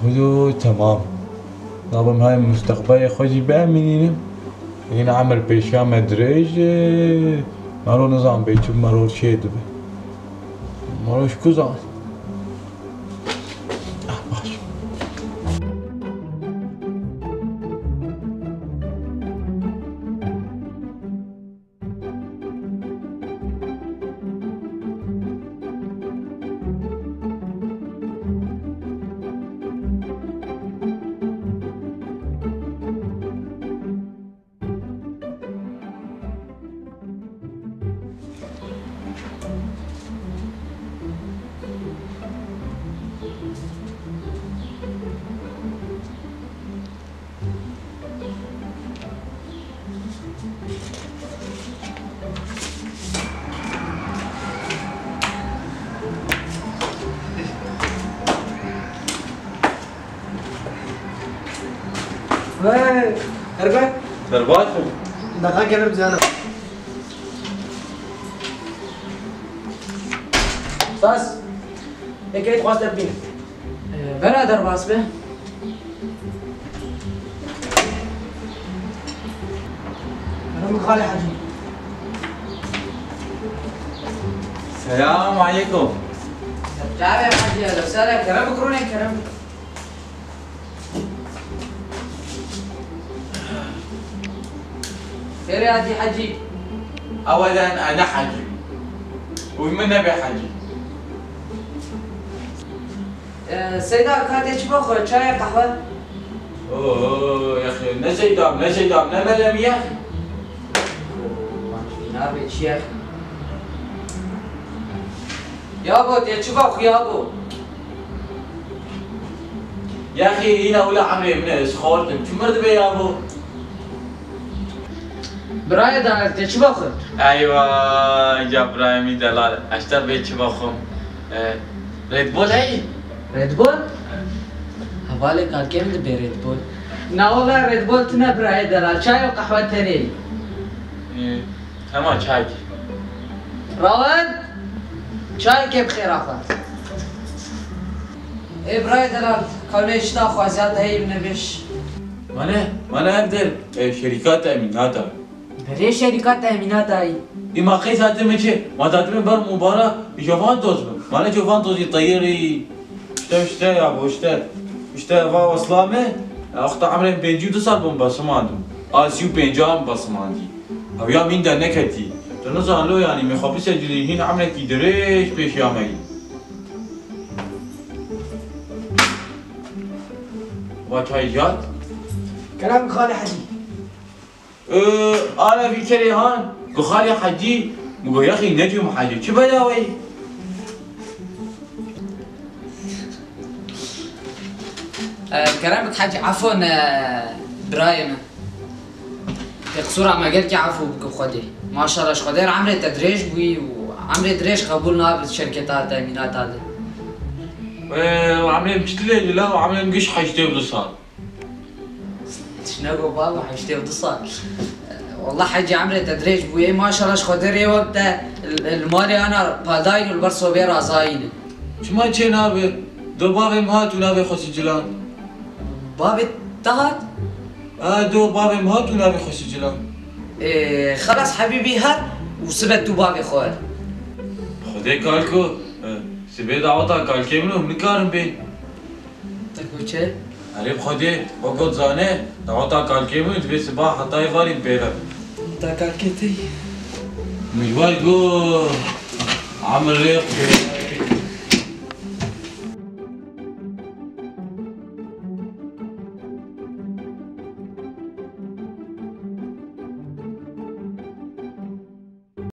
هدو تمام. طبعا هاي مستقبلي خوشي بأمينينم. هنا عمل بيشا مدريج مارو نظام بيشوف مارو شيء دبي. ماروش كوزان. باش. وای هربا درباتم. دقیقا کنم بزنم. باس یکی خواست ببینم. برادر باس به. من خاله حجی. السلام عليكم. تعال يا حجي اهلا وسهلا كرم مكرونه كرم. خير يا سي حجي. أولا أنا حجي. ومن أبي حجي. سيدا كاتي شبخ شاي قهوة. اوه يا أخي نسيدام نملم يا أخي. نار بيت شيخ. يابو تشبخ يابو. يا أخي هنا ولا عمري من سخورتم شو مرد بي يا أبو؟ براي دار تشبخ. أيوة يا إبراهيمي دلال أشتر بيت شبخهم. ريد بول هي؟ ريد بول؟ حوالي قال كيف تبي ريد بول؟ لا والله ريد بول تنا براي دلال شاي وقهوة تاني. تمام شاي. رواد شاي كيف بخير آخر. إيه براي دلال كونيش تاخو زيادة هي من بيش. ما أقدر شركات تأمينات. بري شركات تأمينات هاي. إما قيس هاتم إيش؟ ما تاتم بر مباراة يشوفان توزم. ما أنا شوفان توزي طيري. اشتا يا أبو اشتا فا وصلامه. أخت عمري بينجي وتصل بمبسماندم. آسيو بينجام بسماندي. أبيا مين ده نكتي. تنزل له يعني مخابي سجلي هنا عمري كيدريش بيش يامي. واتشاي جات؟ كلام خاله حجي. أنا في كريهان خالي حجي مقول يا أخي نجم حجي شو بداوي؟ كرامك حاجة عفوا برايم قصورة ما قلت عفوا بخدي ما شاء الله شخدير عمري تدريج بوي وعمري دريج قبولنا بالشركات التأمينات هذا وعمري مشتلي لا وعمري مقش حاجتي بدصال شنو بابا حاجتي بدصال والله حجي عمري تدريج بوي ما شاء الله شخدير وقت المالي أنا باداين والبرصو بير عزاين شو ما تشي نابي دو بابي مهات ونابي خوش جلان بابي تهات؟ دو بابي مهات ونابي خوش جلان خلاص حبيبي هات وسبت دو بابي خوال خدي كالكو سبي دعوتا كالكي منو منكارم بين تكو چه؟ علي بخدي وقت زانه دعوتا كالكي منو تبي سباح حتى يفاري بيلا تا كالكيتي مجوال جو عمل ريق